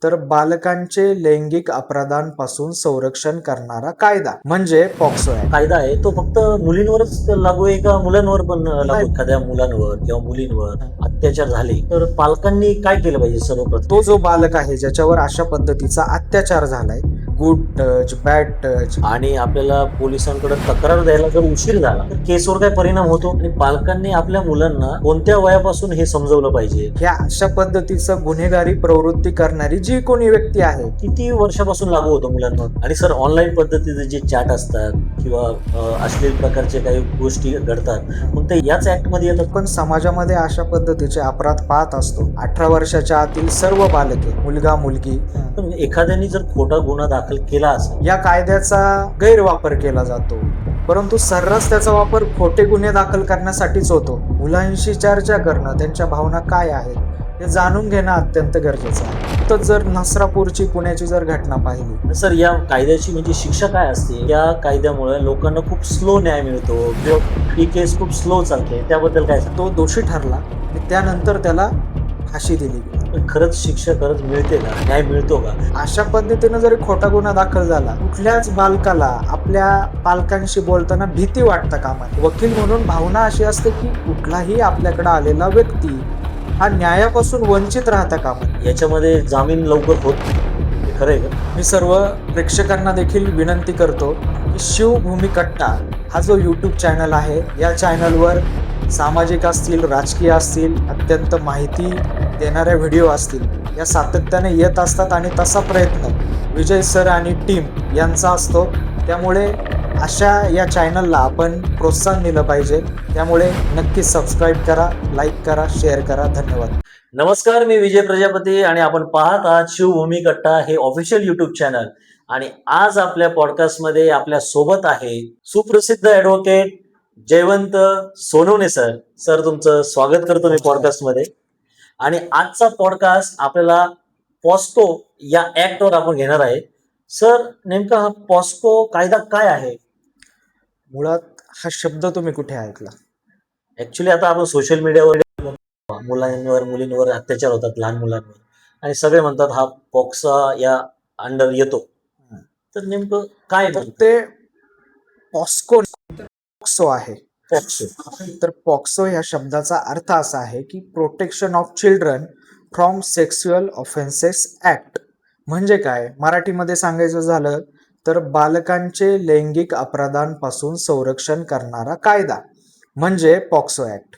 तर बालकांचे लैंगिक अपराधांपासून संरक्षण करणारा कायदा म्हणजे पॉक्सो ऍक्ट. कायदा आहे तो फक्त मुलींवरच लागू आहे का मुलांवर पण लागू नाही. आहे? एखाद्या मुलांवर किंवा मुलींवर अत्याचार झाले तर पालकांनी काय केलं पाहिजे सर्वप्रथम? तो जो बालक आहे ज्याच्यावर अशा पद्धतीचा अत्याचार झालाय, गुड टच, बॅड टच, आणि आपल्याला पोलिसांकडे तक्रार द्यायला जर उशीर झाला तर केसवर काय परिणाम होतो? आणि पालकांनी आपल्या मुलांना कोणत्या वयापासून हे समजवलं पाहिजे? ह्या अशा पद्धतीचं गुन्हेगारी प्रवृत्ती करणारी जी कोणी व्यक्ती आहे, किती वर्षापासून लागू होतं मुलांवर? आणि सर ऑनलाईन पद्धतीचे जे चॅट असतात किंवा अश्लील प्रकारचे काही गोष्टी घडतात मग ते याच ऍक्ट मध्ये येतात. पण समाजामध्ये अशा पद्धतीचे अपराध पाहत असतो. 18 वर्षाच्या आतील सर्व बालके, मुलगा मुलगी, पण एखाद्याने जर खोटा गुन्हा दाखल केला असेल या कायद्याचा गैरवापर केला जातो. परंतु सर्रास त्याचा वापर खोटे गुन्हे दाखल करण्यासाठीच होतो. मुलांशी चर्चा करणं, त्यांच्या भावना काय आहेत हे जाणून घेणं अत्यंत गरजेचं आहे. तर जर नसरापूरची पुण्याची जर घटना पाहिली, सर या कायद्याची म्हणजे शिक्षा काय असते? या कायद्यामुळे लोकांना खूप स्लो न्याय मिळतो किंवा ही केस खूप स्लो चालते, त्याबद्दल काय सांगता? तो दोषी ठरला आणि त्यानंतर त्याला फाशी दिली गेली. पण खरंच शिक्षा खरंच मिळते का? न्याय मिळतो का? अशा पद्धतीनं जरी खोटा गुन्हा दाखल झाला, कुठल्याच बालकाला आपल्या पालकांशी बोलताना भीती वाटतं कामा नये. वकील म्हणून भावना अशी असते की कुठलाही आपल्याकडे आलेला व्यक्ती हा न्यायापासून वंचित राहता कामा नये. याच्यामध्ये जामीन लवकर होत नाही, हे खरं आहे का? मी सर्व प्रेक्षकांना देखील विनंती करतो की शिवभूमी कट्टा हा जो यूट्यूब चॅनल आहे, या चॅनलवर सामाजिक असतील, राजकीय असतील, अत्यंत माहिती देणाऱ्या व्हिडिओ असतील, या सातत्याने येत असतात आणि तसा प्रयत्न विजय सर आणि टीम यांचा असतो. त्यामुळे अशा या चॅनलला आपण प्रोत्साहन दिलं पाहिजे. त्यामुळे नक्कीच सबस्क्राईब करा, लाईक करा, शेअर करा. धन्यवाद. नमस्कार, मी विजय प्रजापती आणि आपण पाहत आहात शिवभूमी कट्टा हे ऑफिशियल युट्यूब चॅनल. आणि आज आपल्या पॉडकास्टमध्ये आपल्या सोबत आहे सुप्रसिद्ध advocate Jaywant Sonawane sir. Sir तुमचं स्वागत करतो मी पॉडकास्टमध्ये. आणि आजचा पॉडकास्ट आपल्याला पॉस्को या ऍक्टवर आपण घेणार आहे. सर नेमका हा पॉस्को कायदा काय आहे? मुळात हा शब्द तुम्ही कुठे ऐकला? ऍक्च्युली आता आपण सोशल मीडियावर मुलांवर मुलींवर अत्याचार होतात लहान मुलांवर आणि सगळे म्हणतात हा पॉक्सा या अंडर येतो. तर नेमकं काय तर ते पॉक्सो आहे. पॉक्सो? तर पॉक्सो या शब्दाचा अर्थ असा आहे की protection of children from sexual offences act. म्हणजे काय मराठीमध्ये सांगायचं झालं तर बालकांचे लैंगिक अपराधांपासून संरक्षण करणारा कायदा म्हणजे पॉक्सो ऍक्ट.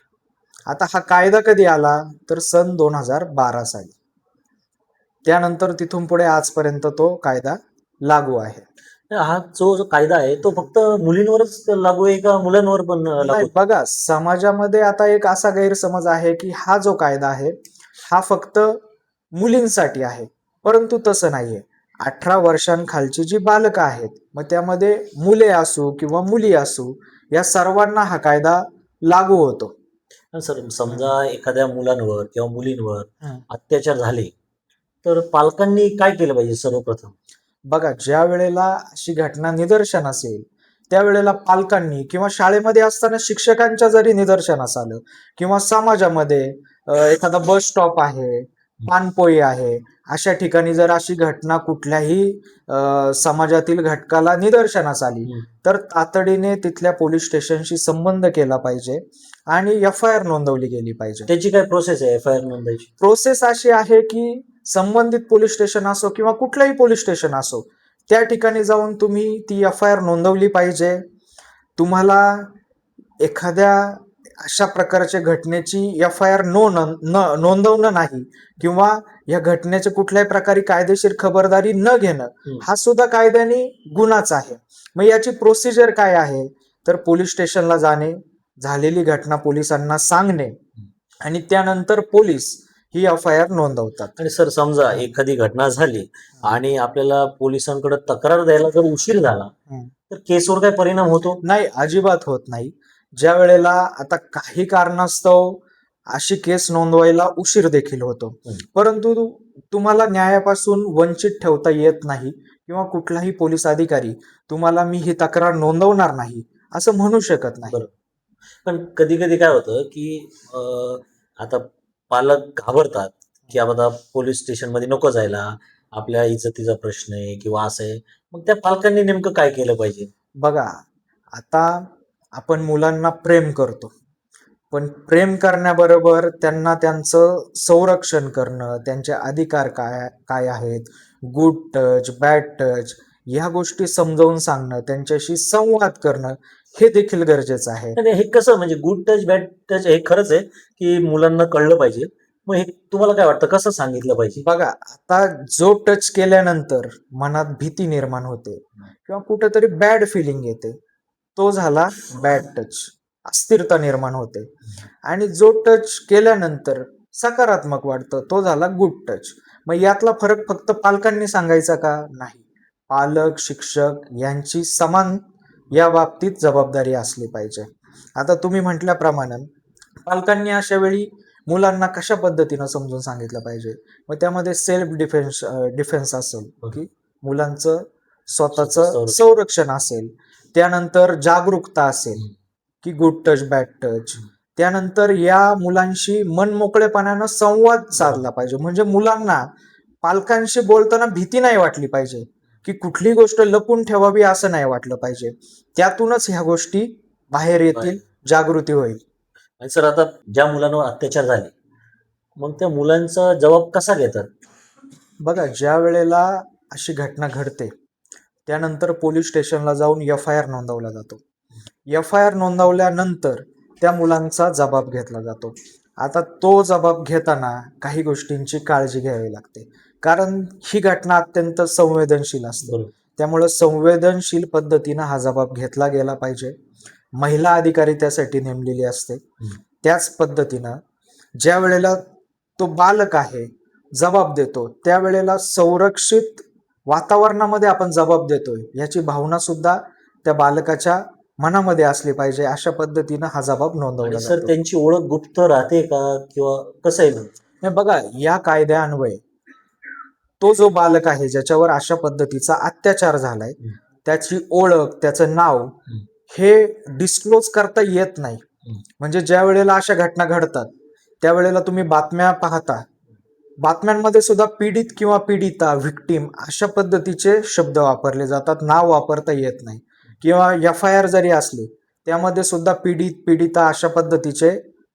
आता हा कायदा कधी आला तर सन 2012 साली. त्यानंतर तिथून पुढे आजपर्यंत तो कायदा लागू आहे. हा जो कायदा आहे तो फक्त मुलींवरच लागू आहे का मुलांवर पण लागू नाही, आहे? बघा समाजामध्ये आता एक असा गैरसमज आहे की हा जो कायदा आहे हा फक्त मुलींसाठी आहे, परंतु तसं नाहीये. 18 वर्षांखालची जी बालकं आहेत, मग त्यामध्ये मुले असू किंवा मुली असू, या सर्वांना हा कायदा लागू होतो. सर समजा एखाद्या मुलांवर किंवा मुलींवर हं. अत्याचार झाले तर पालकांनी काय केलं पाहिजे सर्वप्रथम? बघा, ज्या वेळेला अशी घटना निदर्शनास येईल त्यावेळेला पालकांनी किंवा शाळेमध्ये असताना शिक्षकांच्या जरी निदर्शनास आलं किंवा समाजामध्ये एखादा बस स्टॉप आहे, पानपोई आहे, अशा ठिकाणी जर अशी घटना कुठल्याही समाजातील घटकाला निदर्शनास आली तर तातडीने तिथल्या पोलीस स्टेशनशी संबंध केला पाहिजे आणि FIR नोंदवली गेली पाहिजे. त्याची काय प्रोसेस आहे FIR नोंदायची? प्रोसेस अशी आहे की संबंधित पोलीस स्टेशन असो किंवा कुठलंही पोलीस स्टेशन असो, त्या ठिकाणी जाऊन तुम्ही ती FIR नोंदवली पाहिजे. तुम्हाला एखाद्या अशा प्रकारच्या घटनेची FIR नोंदवणं नाही किंवा या घटनेच्या कुठल्याही प्रकारे कायदेशीर खबरदारी न घेणं हा सुद्धा कायद्याने गुन्हाच आहे. मग याची प्रोसिजर काय आहे तर पोलीस स्टेशनला जाणे, झालेली घटना पोलिसांना सांगणे आणि त्यानंतर पोलीस ही FIR नोंदवतात. आणि सर समजा एखादी घटना झाली आणि आपल्याला पोलिसांकडे तक्रार द्यायला जर उशीर झाला तर केसवर काय परिणाम होतो? नाही, अजिबात होत नाही. ज्या वेळेला आता काही कारणास्तव अशी केस नोंदवायला उशीर देखील होतो, परंतु तुम्हाला न्यायापासून वंचित ठेवता येत नाही किंवा कुठलाही पोलीस अधिकारी तुम्हाला मी ही तक्रार नोंदवणार नाही असं म्हणू शकत नाही. पण कधी कधी काय होतं की आता पालक घाबरतात की आता पोलीस स्टेशन मध्ये नको जायला आपल्या इज्जतीचा प्रश्न आहे किंवा असं आहे, मग त्या पालकांनी नेमकं काय केलं पाहिजे? बघा, आता आपण मुलांना प्रेम करतो, पण प्रेम करण्याबरोबर त्यांना त्यांचं संरक्षण करणं, त्यांचे अधिकार काय काय आहेत, गुड टच, बॅड टच, ह्या गोष्टी समजावून सांगणं, त्यांच्याशी संवाद करणं हे देखील गरजेचं आहे. आणि हे कसं म्हणजे गुड टच बॅड टच हे खरंच आहे की मुलांना कळलं पाहिजे. मग हे तुम्हाला काय वाटतं कसं सांगितलं पाहिजे? बघा, आता जो टच केल्यानंतर मनात भीती निर्माण होते किंवा कुठेतरी बॅड फिलिंग येते, तो झाला बॅड टच, अस्थिरता निर्माण होते. आणि जो टच केल्यानंतर सकारात्मक वाटतं, तो झाला गुड टच. मग यातला फरक फक्त पालकांनी सांगायचा का? नाही. पालक, शिक्षक यांची समान या बाबतीत जबाबदारी असली पाहिजे. आता तुम्ही म्हटल्याप्रमाणे पालकांनी अशा वेळी मुलांना कशा पद्धतीनं समजून सांगितलं पाहिजे? मग त्यामध्ये सेल्फ डिफेन्स असेल, की मुलांचं स्वतःचं संरक्षण. संरक्षण असेल, त्यानंतर जागरूकता असेल, की गुड टच, बॅड टच. त्यानंतर या मुलांशी मनमोकळेपणानं संवाद साधला पाहिजे. म्हणजे मुलांना पालकांशी बोलताना भीती नाही वाटली पाहिजे, की कुठली गोष्ट लपून ठेवावी असं नाही वाटलं पाहिजे. त्यातूनच ह्या गोष्टी बाहेर येतील, जागृती होईल. आणि सर आता ज्या मुलांवर अत्याचार झाले, मग त्या मुलांचा जबाब कसा घेतात? बघा, ज्या वेळेला अशी घटना घडते त्यानंतर पोलीस स्टेशनला जाऊन FIR नोंदवला जातो. FIR नोंदवल्यानंतर त्या मुलांचा जबाब घेतला जातो. आता तो जबाब घेताना काही गोष्टींची काळजी घ्यावी लागते, कारण ही घटना अत्यंत संवेदनशील असते. बरोबर. त्यामुळे संवेदनशील पद्धतीनं हा जबाब घेतला गेला पाहिजे. महिला अधिकारी त्यासाठी नेमलेली असते. त्याच पद्धतीनं ज्या वेळेला तो बालक आहे जबाब देतो, त्यावेळेला संरक्षित वातावरणामध्ये आपण जबाब देतोय याची भावना सुद्धा त्या बालकाच्या मनामध्ये असली पाहिजे. अशा पद्धतीनं हा जबाब नोंदवला आणि सर जातो. त्यांची ओळख गुप्त राहते का किंवा कसं आहे मग? हे बघा, या कायद्यान्वये तो जो बालक आहे ज्याच्यावर अशा पद्धतीचा अत्याचार झालाय, त्याची ओळख, त्याचं नाव हे डिस्क्लोज करता येत नाही. म्हणजे ज्या वेळेला अशा घटना घडतात त्यावेळेला तुम्ही बातम्या पाहता, बातम्यांमध्ये सुद्धा पीडित किंवा पीडिता, व्हिक्टीम अशा पद्धतीचे शब्द वापरले जातात, नाव वापरता येत नाही. किंवा FIR जरी असली त्यामध्ये सुद्धा पीडित, पीडिता अशा पद्धतीचे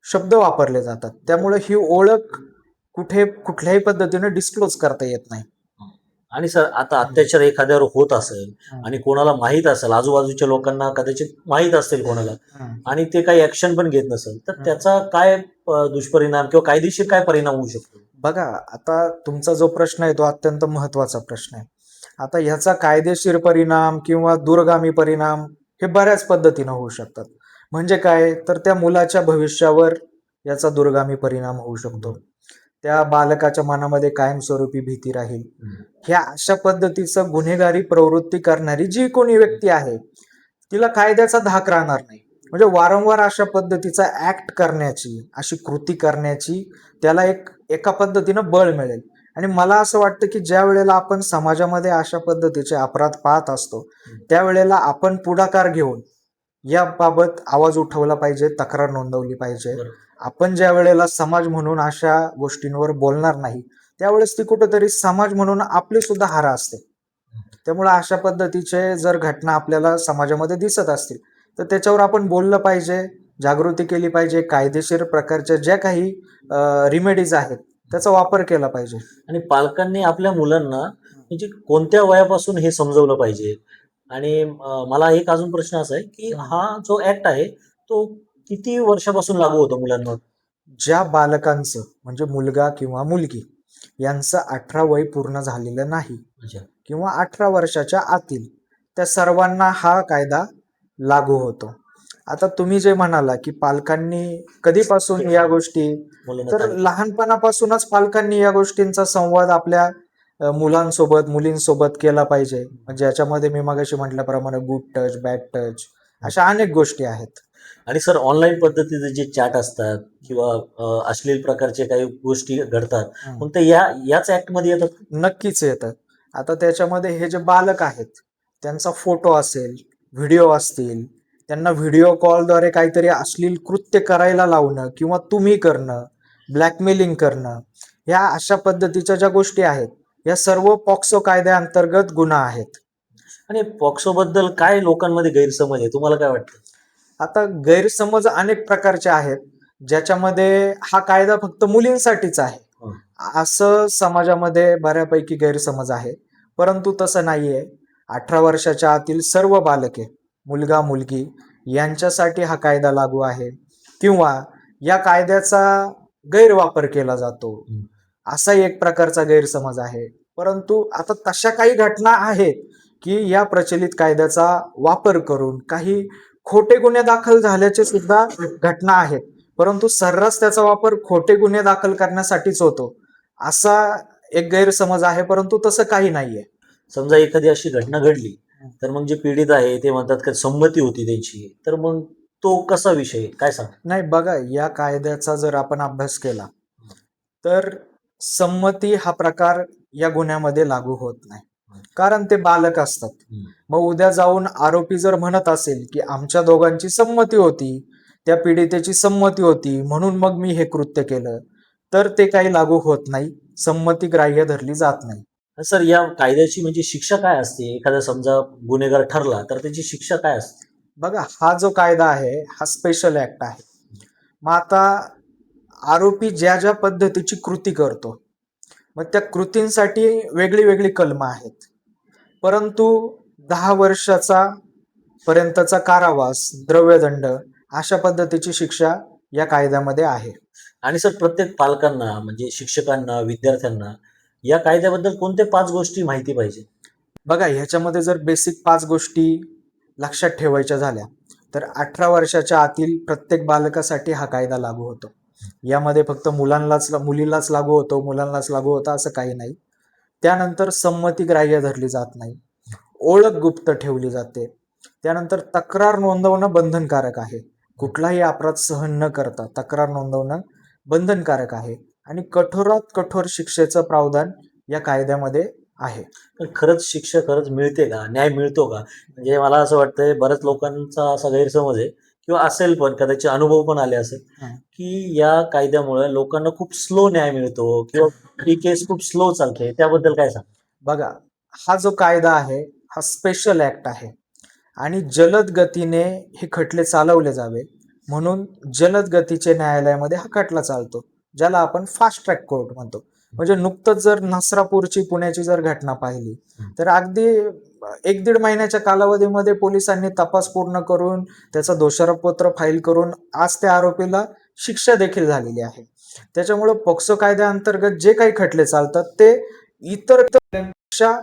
शब्द वापरले जातात. त्यामुळे ही ओळख कुठल्याही पद्धतीने डिस्क्लोज करता येत नाही. आणि सर आता अत्याचार एखाद्यावर होत असेल आणि कोणाला माहीत असेल, आजूबाजूच्या लोकांना कदाचित माहीत असेल कोणाला, आणि ते काही ऍक्शन पण घेत नसेल, तर त्याचा काय दुष्परिणाम किंवा कायदेशीर काय परिणाम होऊ शकतो? बघा, आता तुमचा जो प्रश्न आहे तो अत्यंत महत्वाचा प्रश्न आहे. आता ह्याचा कायदेशीर परिणाम किंवा दूरगामी परिणाम हे बऱ्याच पद्धतीनं होऊ शकतात. म्हणजे काय, तर त्या मुलाच्या भविष्यावर याचा दूरगामी परिणाम होऊ शकतो. त्या बालकाच्या मनामध्ये कायमस्वरूपी भीती राहील. ह्या अशा पद्धतीचं गुन्हेगारी प्रवृत्ती करणारी जी कोणी व्यक्ती आहे तिला कायद्याचा धाक राहणार नाही. म्हणजे वारंवार अशा पद्धतीचा ऍक्ट करण्याची, अशी कृती करण्याची त्याला एका पद्धतीनं बळ मिळेल. आणि मला असं वाटतं की ज्या वेळेला आपण समाजामध्ये अशा पद्धतीचे अपराध पाहत असतो त्यावेळेला आपण पुढाकार घेऊन याबाबत आवाज उठवला पाहिजे, तक्रार नोंदवली पाहिजे. आपण ज्या वेळेला समाज म्हणून अशा गोष्टींवर बोलणार नाही त्यावेळेस ती कुठेतरी समाज म्हणून आपली सुद्धा हार असते. त्यामुळे अशा पद्धतीचे जर घटना आपल्याला समाजामध्ये दिसत असतील तर त्याच्यावर आपण बोललं पाहिजे, जागृती केली पाहिजे, कायदेशीर प्रकारच्या ज्या काही रिमेडीज आहेत त्याचा वापर केला पाहिजे. आणि पालकांनी आपल्या मुलांना म्हणजे कोणत्या वयापासून हे समजवलं पाहिजे? आणि मला एक अजून प्रश्न असा आहे की हा जो ऍक्ट आहे तो किती वर्षापासून लागू होतो मुलांवर? ज्या बालकांचं म्हणजे मुलगा किंवा मुलगी यांचं 18 वय पूर्ण झालेलं नाही अच्छा. किंवा 18 वर्षाच्या आतील त्या सर्वांना हा कायदा लागू होतो. आता तुम्ही जे म्हणाला की पालकांनी कधीपासून या गोष्टी, मुलांना तर सांगितलं. लहानपणापासूनच पालकांनी या गोष्टींचा संवाद आपल्या मुलांसोबत, मुलींसोबत केला पाहिजे. म्हणजे याच्यामध्ये मी मगाशी म्हटल्याप्रमाणे गुड टच, बॅड टच अशा अनेक गोष्टी आहेत. आणि सर ऑनलाईन पद्धतीचे जे चॅट असतात किंवा अश्लील प्रकारचे काही गोष्टी घडतात, मग ते याच ऍक्ट मध्ये येतात? नक्कीच येतात. आता त्याच्यामध्ये हे जे बालक आहेत त्यांचा फोटो असेल, व्हिडिओ असतील, त्यांना व्हिडिओ कॉलद्वारे काहीतरी अश्लील कृत्य करायला लावणं किंवा तुम्ही करणं, ब्लॅकमेलिंग करणं, ह्या अशा पद्धतीच्या ज्या गोष्टी आहेत या सर्व पॉक्सो कायद्याअंतर्गत गुन्हा आहेत. आणि पॉक्सो बद्दल काय लोकांमध्ये गैरसमज आहे, तुम्हाला काय वाटतं? आता गैरसमज अनेक प्रकारचे आहेत, ज्याच्यामध्ये हा कायदा फक्त मुलींसाठीच आहे हं. असं समाजामध्ये बऱ्यापैकी गैरसमज आहे. परंतु तसं नाहीये. 18 वर्षाच्या आतील सर्व बालके, मुलगा मुलगी यांच्यासाठी हा कायदा लागू आहे. किंवा या कायद्याचा गैरवापर केला जातो हं. असाही एक प्रकारचा गैरसमज आहे. परंतु आता तशा काही घटना आहेत की या प्रचलित कायद्याचा वापर करून काही खोटे गुन्हे दाखल झाल्याचे सुद्धा घटना आहेत. परंतु सर्रास त्याचा वापर खोटे गुन्हे दाखल करण्यासाठीच होतो असा एक गैरसमज आहे. परंतु तसं काही नाहीये. समजा एखादी अशी घटना घडली, तर मग जे पीडित आहे ते म्हणतात की संमती होती त्यांची, तर मग तो कसा विषय आहे? काय सांग? नाही बघा, या कायद्याचा जर आपण अभ्यास केला तर संमती हा प्रकार या गुन्ह्यामध्ये लागू होत नाही, कारण ते बालक असतात. मग उद्या जाऊन आरोपी जर म्हणत असेल की आमच्या दोघांची संमती होती, त्या पीडितेची संमती होती म्हणून मग मी हे कृत्य केलं, तर ते काही लागू होत नाही. संमती ग्राह्य धरली जात नाही. सर, या कायद्याची म्हणजे शिक्षा काय असते? एखादा समजा गुन्हेगार ठरला तर त्याची शिक्षा काय असते? बघा, हा जो कायदा आहे हा स्पेशल ऍक्ट आहे. मग आता आरोपी ज्या ज्या पद्धतीची कृती करतो, मग त्या कृतींसाठी वेगळी वेगळी कलमं आहेत. परंतु 10 वर्षाचा पर्यंतचा कारावास, द्रव्यदंड अशा पद्धतीची शिक्षा या कायद्यामध्ये आहे. आणि सर, प्रत्येक पालकांना म्हणजे शिक्षकांना, विद्यार्थ्यांना या कायद्याबद्दल कोणत्या 5 गोष्टी माहिती पाहिजे? बघा, ह्याच्यामध्ये जर बेसिक 5 गोष्टी लक्षात ठेवायच्या झाल्या तर 18 वर्षाच्या आतील प्रत्येक बालकासाठी हा कायदा लागू होतो. यामध्ये फक्त मुलीलाच लागू होतो, मुलांनाच लागू होतं असं काही नाही. त्यानंतर संमती ग्राह्य धरली जात नाही. ओळख गुप्त ठेवली जाते. त्यानंतर तक्रार नोंदवणं बंधनकारक आहे. कुठलाही अपराध सहन न करता तक्रार नोंदवणं बंधनकारक आहे. आणि कठोरात कठोर शिक्षेचं प्रावधान या कायद्यामध्ये आहे. पण खरंच शिक्षा खरंच मिळते का? न्याय मिळतो का? म्हणजे मला असं वाटतंय बऱ्याच लोकांचा असा गैरसमज आहे किंवा असेल पण कदाचित अनुभव पण आले असेल, की या कायद्यामुळे लोकांना खूप स्लो न्याय मिळतो किंवा ही केस खूप स्लो चालते. त्याबद्दल काय सांग? बघा, हा जो कायदा आहे हा स्पेशल ऍक्ट आहे आणि जलद गतीने हे खटले चालवले जावे म्हणून जलद गतीचे न्यायालयामध्ये हा खटला चालतो, ज्याला आपण फास्ट ट्रॅक कोर्ट म्हणतो. म्हणजे नुकतंच जर नसरापूरची पुण्याची जर घटना पाहिली तर अगदी 1-1.5 महिन्याच्या कालावधीमध्ये पोलिसांनी तपास पूर्ण करून त्याचं दोषारोपपत्र फाईल करून आज त्या आरोपीला शिक्षा देखील झालेली आहे. त्याच्यामुळे पॉक्सो कायद्याअंतर्गत जे काही खटले चालतात ते इतर पेक्षा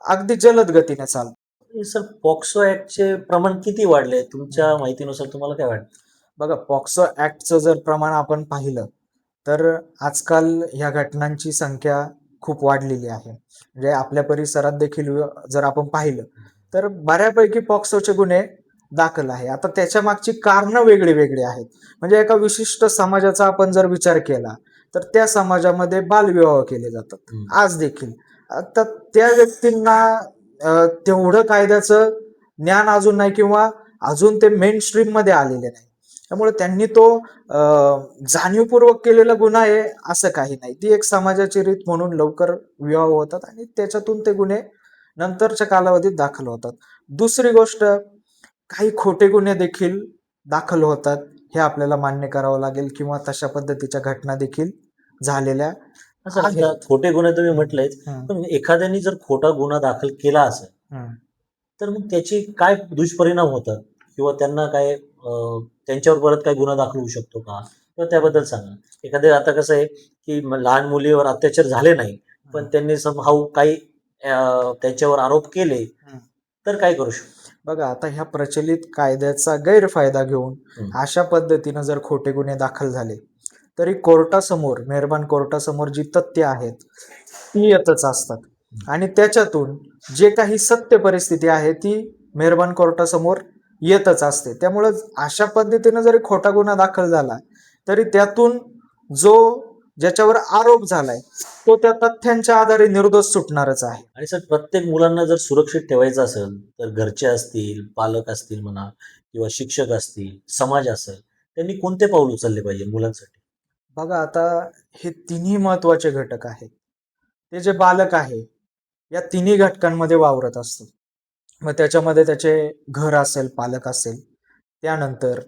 अगदी जलद गतीने चालतात. सर, पॉक्सो ऍक्टचे प्रमाण किती वाढले तुमच्या माहितीनुसार? तुम्हाला काय वाटतं? बघा, पॉक्सो ऍक्टचं जर प्रमाण आपण पाहिलं तर आजकाल ह्या घटनांची संख्या खूप वाढलेली आहे. म्हणजे आपल्या परिसरात देखील जर आपण पाहिलं तर बऱ्यापैकी पॉक्सोचे गुन्हे दाखल आहे. आता त्याच्या मागची कारणं वेगळी वेगळी आहेत. म्हणजे एका विशिष्ट समाजाचा आपण जर विचार केला तर त्या समाजामध्ये बालविवाह केले जातात आज देखील. आता त्या व्यक्तींना तेवढं कायद्याचं ज्ञान अजून नाही किंवा अजून ते मेन स्ट्रीम मध्ये आलेले नाही. त्यामुळे त्यांनी तो जाणीवपूर्वक केलेला गुन्हा आहे असं काही नाही. ती एक समाजाची रीत म्हणून लवकर विवाह होतात आणि त्याच्यातून ते गुन्हे नंतरच्या कालावधीत दाखल होतात. दुसरी गोष्ट, काही खोटे गुन्हे देखील दाखल होतात, हे आपल्याला मान्य करावं लागेल किंवा तशा पद्धतीच्या घटना देखील झालेल्या सर, आहेत. आता खोटे गुन्हे तुम्ही म्हटलेच, पण एखाद्याने जर खोटा गुन्हा दाखल केला असेल तर मग त्याचे काय दुष्परिणाम होतात किंवा त्यांना काय त्यांच्यावर परत काय गुन्हा दाखल होऊ शकतो का? किंवा त्याबद्दल सांगा. एखादे आता कसं आहे की लहान मुलीवर अत्याचार झाले नाही, पण त्यांनी समहाऊ काही त्यांच्यावर आरोप केले, तर काय करू शकतो? बघा, आता ह्या प्रचलित कायद्याचा गैरफायदा घेऊन अशा पद्धतीनं जर खोटे गुन्हे दाखल झाले तरी कोर्टासमोर, मेहरबान कोर्टासमोर जी तथ्य आहेत ती येतच असतात आणि त्याच्यातून जे काही सत्य परिस्थिती आहे ती मेहरबान कोर्टासमोर येतच असते. त्यामुळे अशा पद्धतीनं जरी खोटा गुन्हा दाखल झाला तरी त्यातून जो ज्याच्यावर आरोप झालाय तो त्या तथ्यांच्या आधारे निर्दोष सुटणारच आहे. आणि सर, प्रत्येक मुलांना जर सुरक्षित ठेवायचं असेल तर घरचे असतील, पालक असतील म्हणा किंवा शिक्षक असतील, समाज असेल, त्यांनी कोणते पाऊल उचलले पाहिजे मुलांसाठी? बघा, आता हे तिन्ही महत्वाचे घटक आहेत. ते जे बालक आहे या तिन्ही घटकांमध्ये वावरत असतं. मग त्याच्यामध्ये त्याचे घर असेल, पालक असेल, त्यानंतर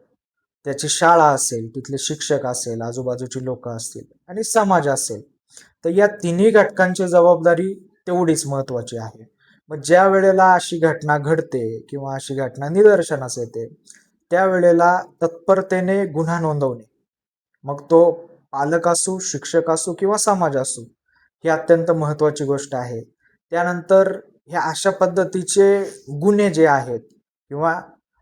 त्याची शाळा असेल, तिथले शिक्षक असेल, आजूबाजूची लोक असतील आणि समाज असेल. तर या तिन्ही घटकांची जबाबदारी तेवढीच महत्वाची आहे. मग ज्या वेळेला अशी घटना घडते किंवा अशी घटना निदर्शनास येते, त्यावेळेला तत्परतेने गुन्हा नोंदवणे, मग तो पालक असू, शिक्षक असू किंवा समाज असू, ही अत्यंत महत्वाची गोष्ट आहे. त्यानंतर ह्या अशा पद्धतीचे गुन्हे जे आहेत किंवा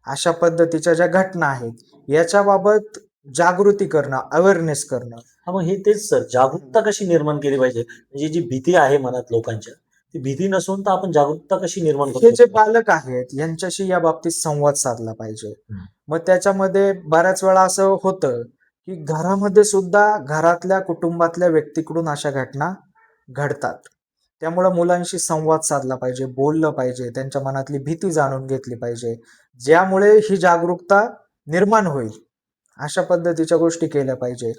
अशा पद्धतीच्या ज्या घटना आहेत याच्याबाबत जागृती करणं, अवेअरनेस करणं. हा, मग हे तेच सर, जागरूकता कशी निर्माण केली पाहिजे? म्हणजे जी भीती आहे मनात लोकांच्या, ती भीती नसून तर आपण जागरूकता कशी निर्माण हे करू जे शकतो? पालक आहेत यांच्याशी या बाबतीत संवाद साधला पाहिजे. हम्म. मग त्याच्यामध्ये बऱ्याच वेळा असं होतं की घरामध्ये सुद्धा घरातल्या कुटुंबातल्या व्यक्तीकडून अशा घटना घडतात. त्यामुळे मुलांशी संवाद साधला पाहिजे, बोललं पाहिजे, त्यांच्या मनातली भीती जाणून घेतली पाहिजे, ज्यामुळे ही जागरूकता निर्माण होईल. अशा पद्धतीच्या गोष्टी केल्या पाहिजे.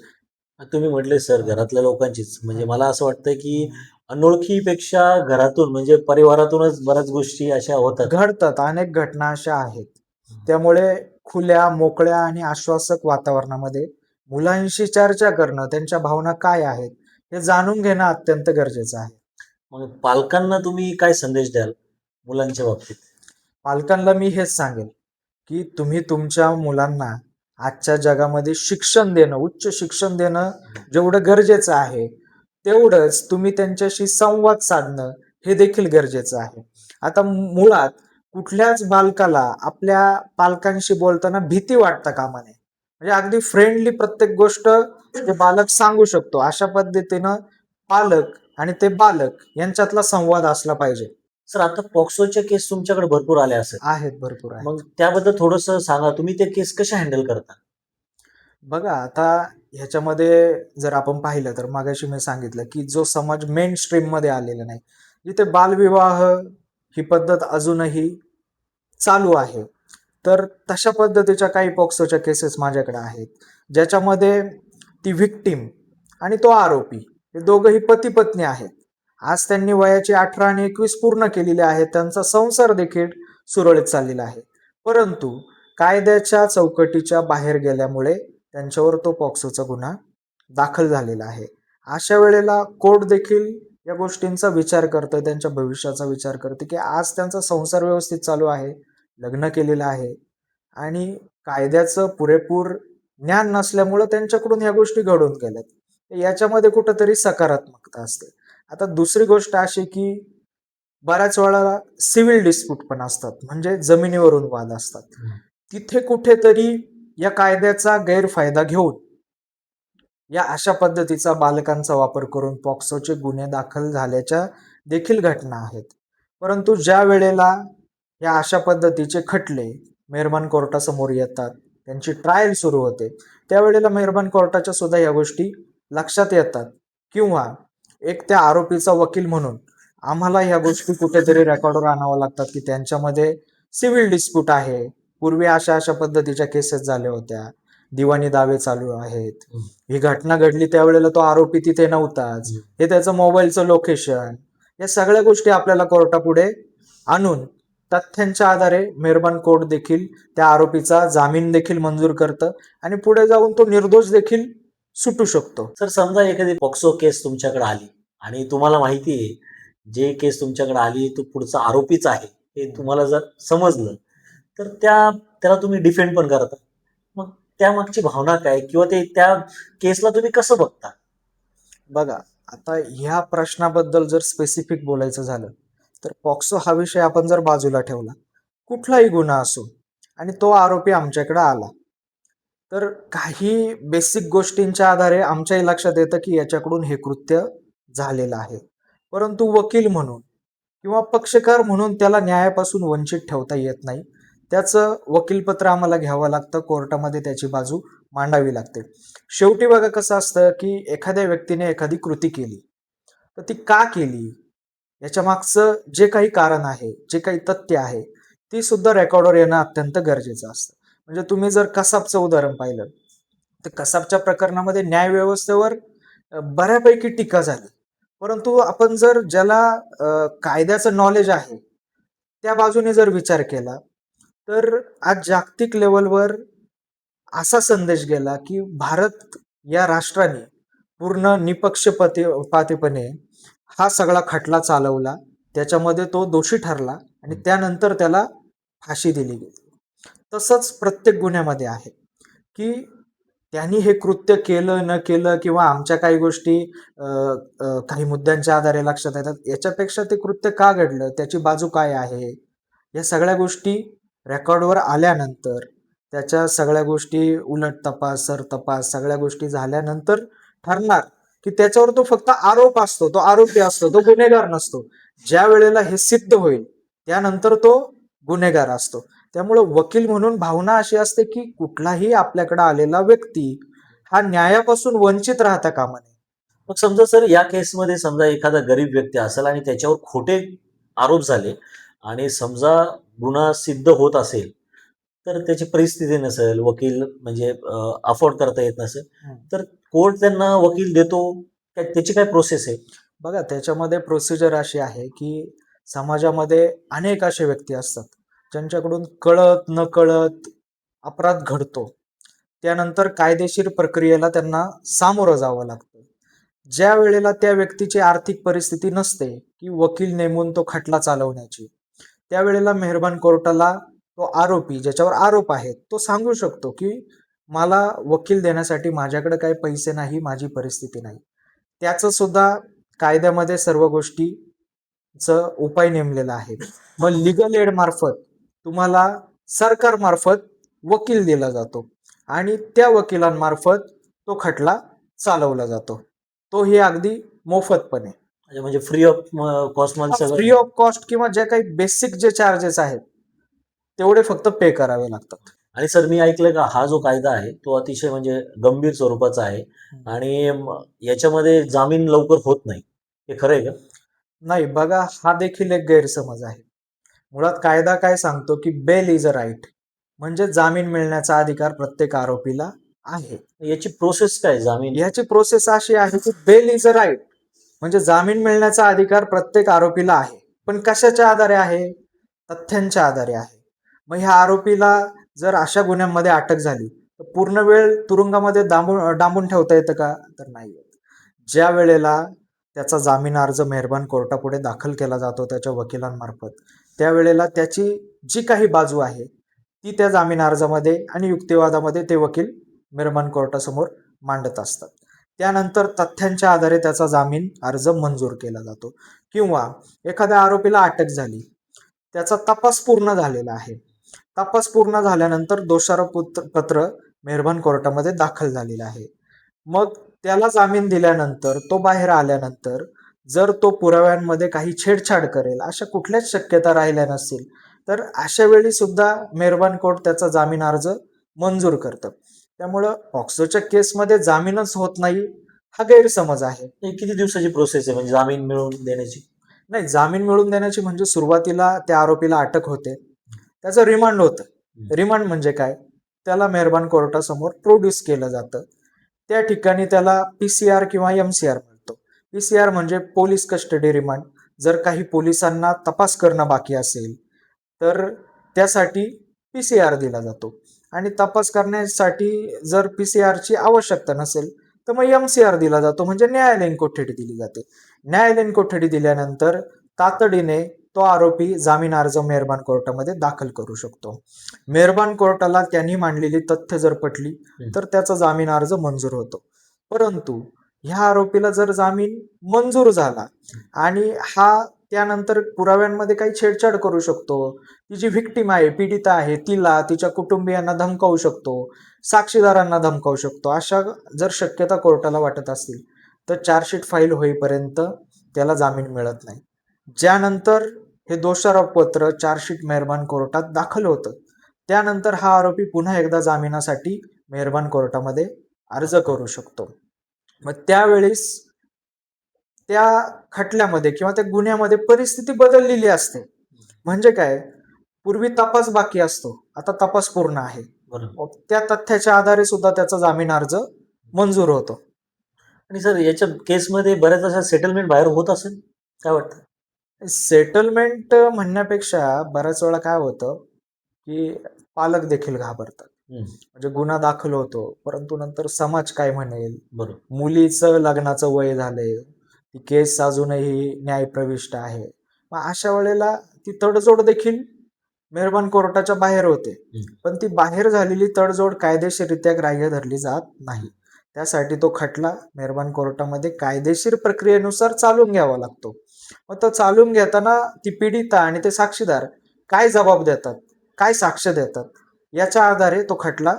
तुम्ही म्हटले सर घरातल्या लोकांचीच, म्हणजे मला असं वाटतं की अनोळखीपेक्षा घरातून म्हणजे परिवारातूनच बऱ्याच गोष्टी अशा होतात. घडतात, अनेक घटना अशा आहेत. त्यामुळे खुल्या, मोकळ्या आणि आश्वासक वातावरणामध्ये मुलांशी चर्चा करणं, त्यांच्या भावना काय आहेत हे जाणून घेणं अत्यंत गरजेचं आहे. मग पालकांना तुम्ही काय संदेश द्याल मुलांच्या बाबतीत? पालकांना मी हेच सांगेन की तुम्ही तुमच्या मुलांना आजच्या जगामध्ये शिक्षण देणं, उच्च शिक्षण देणं जेवढं गरजेचं आहे, तेवढंच तुम्ही त्यांच्याशी संवाद साधणं हे देखील गरजेचं आहे. आता मुळात कुठल्याच बालकाला आपल्या पालकांशी बोलताना भीती वाटता कामा नये. म्हणजे अगदी फ्रेंडली प्रत्येक गोष्ट ते बालक सांगू शकतो, अशा पद्धतीनं पालक आणि ते बालक यांच्यातला संवाद असला पाहिजे. सर, आता पॉक्सोच्या केस तुमच्याकडे भरपूर आल्या असेल, आहेत, भरपूर आहेत. मग त्याबद्दल थोडस सांगा, तुम्ही ते केस कशा हँडल करता? बघा आता ह्याच्यामध्ये जर आपण पाहिलं तर मागाशी मी सांगितलं की जो समाज मेन स्ट्रीम मध्ये आलेला नाही, जिथे बालविवाह ही पद्धत अजूनही चालू आहे, तर तशा पद्धतीच्या काही पॉक्सोच्या केसेस माझ्याकडे आहेत, ज्याच्यामध्ये ती व्हिक्टीम आणि तो आरोपी हे दोघंही पती पत्नी आहेत. आज त्यांनी वयाची 18 आणि 21 पूर्ण केलेली आहेत, त्यांचा संसार देखील सुरळीत चाललेला आहे. परंतु कायद्याच्या चौकटीच्या बाहेर गेल्यामुळे त्यांच्यावर तो पॉक्सोचा गुन्हा दाखल झालेला आहे. अशा वेळेला कोर्ट देखील या गोष्टींचा विचार करतं, त्यांच्या भविष्याचा विचार करते की आज त्यांचा संसार व्यवस्थित चालू आहे, लग्न केलेलं आहे आणि कायद्याचं पुरेपूर ज्ञान नसल्यामुळं त्यांच्याकडून ह्या गोष्टी घडून गेल्यात. याच्यामध्ये कुठंतरी सकारात्मकता असते. आता दुसरी गोष्ट अशी की बऱ्याच वेळा सिव्हिल डिस्प्यूट पण असतात, म्हणजे जमिनीवरून वाद असतात. तिथे कुठेतरी या कायद्याचा गैरफायदा घेऊन या अशा पद्धतीचा बालकांचा वापर करून पॉक्सोचे गुन्हे दाखल झाल्याच्या देखील घटना आहेत. परंतु ज्या वेळेला या अशा पद्धतीचे खटले मेहरबान कोर्टासमोर येतात, त्यांची ट्रायल सुरू होते, त्यावेळेला मेहरबान कोर्टाच्या सुद्धा या गोष्टी लक्षात येतात किंवा एक त्या आरोपीचा वकील म्हणून आम्हाला ह्या गोष्टी कुठेतरी रेकॉर्डवर आणाव्या लागतात की त्यांच्यामध्ये सिव्हिल डिस्प्यूट आहे, पूर्वी अशा अशा पद्धतीच्या केसेस झाल्या होत्या, दिवाणी दावे चालू आहेत, ही घटना घडली त्यावेळेला तो आरोपी तिथे नव्हताच, हे त्याचं मोबाईलचं लोकेशन, या सगळ्या गोष्टी आपल्याला कोर्टापुढे आणून तथ्यांच्या आधारे मेहरबान कोर्ट देखील त्या आरोपीचा जामीन देखील मंजूर करतं आणि पुढे जाऊन तो निर्दोष देखील सुटू शकतो. सर, समजा एखादी पॉक्सो केस तुमच्याकडे आली आणि तुम्हाला माहिती आहे जे केस तुमच्याकडे आली तो पुढचा आरोपीच आहे हे तुम्हाला जर समजलं, तर त्याला तुम्ही डिफेंड पण करता. मग त्यामागची भावना काय, किंवा ते त्या केसला तुम्ही कसं बघता? बघा, आता ह्या प्रश्नाबद्दल जर स्पेसिफिक बोलायचं झालं तर पॉक्सो हा विषय आपण जर बाजूला ठेवला, कुठलाही गुन्हा असो आणि तो आरोपी आमच्याकडे आला, तर काही बेसिक गोष्टींच्या आधारे आमच्याही लक्षात येतं की याच्याकडून हे कृत्य झालेलं आहे. परंतु वकील म्हणून किंवा पक्षकार म्हणून त्याला न्यायापासून वंचित ठेवता येत नाही. त्याचं वकीलपत्र आम्हाला घ्यावं लागतं, कोर्टामध्ये त्याची बाजू मांडावी लागते. शेवटी बघा कसं असतं की एखाद्या व्यक्तीने एखादी कृती केली, तर ती का केली याच्या मागचं जे काही कारण आहे, जे काही तथ्य आहे, ती सुद्धा रेकॉर्डवर येणं अत्यंत गरजेचं असतं. म्हणजे तुम्ही जर कसाबचं उदाहरण पाहिलं तर कसाबच्या प्रकरणामध्ये न्याय व्यवस्थेवर बऱ्यापैकी टीका झाली, परंतु आपण जर ज्याला कायद्याचं नॉलेज आहे त्या बाजूने जर विचार केला तर आज जागतिक लेवलवर असा संदेश गेला की भारत या राष्ट्राने पूर्ण निपक्षपातीपणे हा सगळा खटला चालवला, त्याच्यामध्ये तो दोषी ठरला आणि त्यानंतर त्याला फाशी दिली गेली. तसंच प्रत्येक गुन्ह्यामध्ये आहे की त्यांनी हे कृत्य केलं न केलं किंवा आमच्या काही गोष्टी काही मुद्द्यांच्या आधारे लक्षात येतात, याच्यापेक्षा ते कृत्य का घडलं, त्याची बाजू काय आहे, या सगळ्या गोष्टी रेकॉर्डवर आल्यानंतर, त्याच्या सगळ्या गोष्टी उलट तपास सर तपास सगळ्या गोष्टी झाल्यानंतर ठरणार की त्याच्यावर तो फक्त आरोप असतो, तो आरोपी असतो, तो गुन्हेगार नसतो. ज्या वेळेला हे सिद्ध होईल त्यानंतर तो गुन्हेगार असतो. त्यामुळे वकील म्हणून भावना अशी असते की कुठलाही आपल्याकडे आलेला व्यक्ती हा न्यायापासून वंचित राहता कामा नये. मग समजा सर या केसमध्ये समजा एखादा गरीब व्यक्ती असेल आणि त्याच्यावर खोटे आरोप झाले आणि समजा गुन्हा सिद्ध होत असेल तर त्याची परिस्थिती नसेल, वकील म्हणजे अफोर्ड करता येत नसेल, तर कोर्ट त्यांना वकील देतो, त्याची काय प्रोसेस आहे? बघा, त्याच्यामध्ये प्रोसिजर अशी आहे की समाजामध्ये अनेक असे व्यक्ती असतात ज्यांच्याकडून कळत न कळत अपराध घडतो. त्यानंतर कायदेशीर प्रक्रियेला त्यांना सामोरं जावं लागतं. ज्या वेळेला त्या व्यक्तीची आर्थिक परिस्थिती नसते की वकील नेमून तो खटला चालवण्याची, त्यावेळेला मेहरबान कोर्टाला तो आरोपी ज्याच्यावर आरोप आहेत तो सांगू शकतो की मला वकील देण्यासाठी माझ्याकडे काही पैसे नाही, माझी परिस्थिती नाही. त्याचं सुद्धा कायद्यामध्ये सर्व गोष्टीचं उपाय नेमलेला आहे. मग लिगल एड मार्फत तुम्हाला सरकार मार्फत वकील दिला जातो आणि त्या वकिलांमार्फत तो खटला चालवला जातो. तो हे अगदी मोफतपणे, म्हणजे फ्री ऑफ कॉस्ट मध्ये फ्री सगळं. ऑफ कॉस्ट किंवा जे काही बेसिक जे चार्जेस आहेत तेवढे फक्त पे करावे लागतात. आणि सर मी ऐकलं का हा जो कायदा आहे तो अतिशय म्हणजे गंभीर स्वरूपाचा आहे आणि याच्यामध्ये जामीन लवकर होत नाही, हे खरं आहे का? नाही, बघा, हा देखील एक गैरसमज आहे. मुळात कायदा काय सांगतो की बेल इज अ राईट, म्हणजे जामीन मिळण्याचा अधिकार प्रत्येक आरोपीला आहे. याची प्रोसेस काय जामीन? ह्याची प्रोसेस अशी आहे की बेल इज अ राईट म्हणजे जामीन मिळण्याचा अधिकार प्रत्येक आरोपीला आहे. पण कशाच्या आधारे आहे? तथ्यांच्या आधारे आहे. मग ह्या आरोपीला जर अशा गुन्ह्यांमध्ये अटक झाली तर पूर्ण वेळ तुरुंगामध्ये डांबून ठेवता येतं का? तर नाही येत. ज्या वेळेला त्याचा जामीन अर्ज मेहरबान कोर्टापुढे दाखल केला जातो त्याच्या वकिलांमार्फत, त्यावेळेला त्याची जी काही बाजू आहे ती त्या जामीन अर्जामध्ये आणि युक्तिवादामध्ये ते वकील मेहरबान कोर्टासमोर मांडत असतात. त्यानंतर तथ्यांच्या आधारे त्याचा जामीन अर्ज मंजूर केला जातो. किंवा एखाद्या आरोपीला अटक झाली, त्याचा तपास पूर्ण झालेला आहे, तपास पूर्ण झाल्यानंतर दोषारोपपत्र मेहरबान कोर्टामध्ये दाखल झालेलं आहे. मग त्याला जामीन दिल्यानंतर तो बाहेर आल्यानंतर जर तो पुराव्यांमध्ये काही छेडछाड करेल अशा कुठल्याच शक्यता राहिल्या नसतील तर अशा वेळी सुद्धा मेहरबान कोर्ट त्याचा जामीन अर्ज मंजूर करतं. त्यामुळं पॉक्सोच्या केसमध्ये जामीनच होत नाही हा गैरसमज आहे. हे किती दिवसाची प्रोसेस आहे म्हणजे जामीन मिळवून देण्याची? नाही, जामीन मिळवून देण्याची म्हणजे सुरुवातीला त्या आरोपीला अटक होते, त्याचं रिमांड होतं. रिमांड म्हणजे काय? त्याला मेहरबान कोर्टासमोर प्रोड्यूस केलं जातं. त्या ठिकाणी त्याला पीसीआर किंवा एमसीआर मिळतो. पीसीआर म्हणजे पोलीस कस्टडी रिमांड. जर काही पोलिसांना तपास करणं बाकी असेल तर त्यासाठी पीसीआर दिला जातो आणि तपास करण्यासाठी जर पीसीआरची आवश्यकता नसेल तर मग एमसीआर दिला जातो, म्हणजे न्यायालयीन कोठडी दिली जाते. न्यायालयीन कोठडी दिल्यानंतर तातडीने तो आरोपी जामीन अर्ज मेहरबान कोर्टामध्ये दाखल करू शकतो. मेहरबान कोर्टाला त्यांनी मांडलेली तथ्य जर पटली तर त्याचा जामीन अर्ज मंजूर होतो. परंतु ह्या आरोपीला जर जामीन मंजूर झाला आणि हा त्यानंतर पुराव्यांमध्ये काही छेडछाड करू शकतो, ती जी व्हिक्टीम आहे, पीडिता आहे, तिला तिच्या कुटुंबियांना धमकावू शकतो, साक्षीदारांना धमकावू शकतो, अशा जर शक्यता कोर्टाला वाटत असतील तर चार्जशीट फाईल होईपर्यंत त्याला जामीन मिळत नाही. ज्यानंतर हे दोषारोपपत्र चार्जशीट मेहरबान कोर्टात दाखल होतं त्यानंतर हा आरोपी पुन्हा एकदा जामिनासाठी मेहरबान कोर्टामध्ये अर्ज करू शकतो. मग त्यावेळेस त्या खटल्यामध्ये किंवा त्या गुन्ह्यामध्ये परिस्थिती बदललेली असते. म्हणजे काय, पूर्वी तपास बाकी असतो, आता तपास पूर्ण आहे. बरोबर. त्या तथ्याच्या आधारे सुद्धा त्याचा जामीन अर्ज मंजूर होतो. आणि सर याच्या केसमध्ये बऱ्याच अशा सेटलमेंट बाहेर होत असेल, काय वाटतं? सेटलमेंट म्हणण्यापेक्षा बऱ्याच वेळा काय होतं की पालक देखील घाबरतात. हम्म, म्हणजे गुन्हा दाखल होतो, परंतु नंतर समाज काय म्हणेल, बरोबर. मुलीचं लग्नाचं वय झालंय, ती केस अजूनही न्यायप्रविष्ट आहे. मग अशा वेळेला ती तडजोड देखील मेहरबान कोर्टाच्या बाहेर होते. पण ती बाहेर झालेली तडजोड कायदेशीररित्या ग्राह्य धरली जात नाही. त्यासाठी तो खटला मेहरबान कोर्टामध्ये कायदेशीर प्रक्रियेनुसार चालून घ्यावा लागतो. मग तो चालून घेताना ती पीडिता आणि ते साक्षीदार काय जबाब देतात, काय साक्ष देतात, याच्या आधारे तो खटला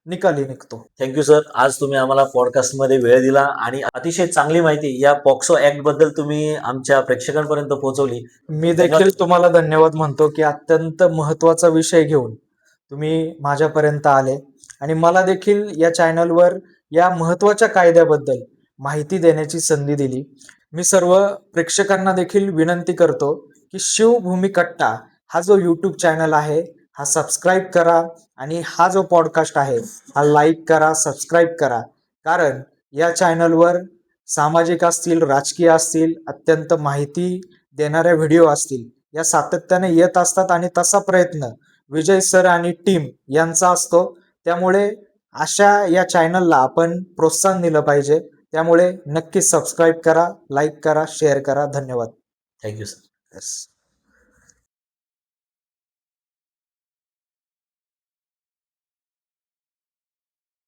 निकाली निघतो. Thank you sir. आज तुम्ही आम्हाला पॉडकास्टमध्ये वेळ दिला आणि अतिशय चांगली माहिती या पॉक्सो ऍक्ट बद्दल तुम्ही आमच्या प्रेक्षकांपर्यंत पोहोचवली. मी देखील तुम्हाला धन्यवाद म्हणतो की अत्यंत महत्वाचा विषय घेऊन तुम्ही माझ्यापर्यंत आले आणि मला देखील या चॅनलवर या महत्वाच्या कायद्याबद्दल माहिती देण्याची संधी दिली. मी सर्व प्रेक्षकांना देखील विनंती करतो की शिवभूमी कट्टा हा जो यूट्यूब चॅनल आहे हा सबस्क्राईब करा आणि हा जो पॉडकास्ट आहे हा लाईक करा, सबस्क्राईब करा. कारण या चॅनलवर सामाजिक असतील, राजकीय असतील, अत्यंत माहिती देणाऱ्या व्हिडिओ असतील, या सातत्याने येत असतात आणि तसा प्रयत्न विजय सर आणि टीम यांचा असतो. त्यामुळे अशा या चॅनलला आपण प्रोत्साहन दिलं पाहिजे. त्यामुळे नक्की सबस्क्राईब करा, लाईक करा, शेअर करा. धन्यवाद. Thank you sir. Yes.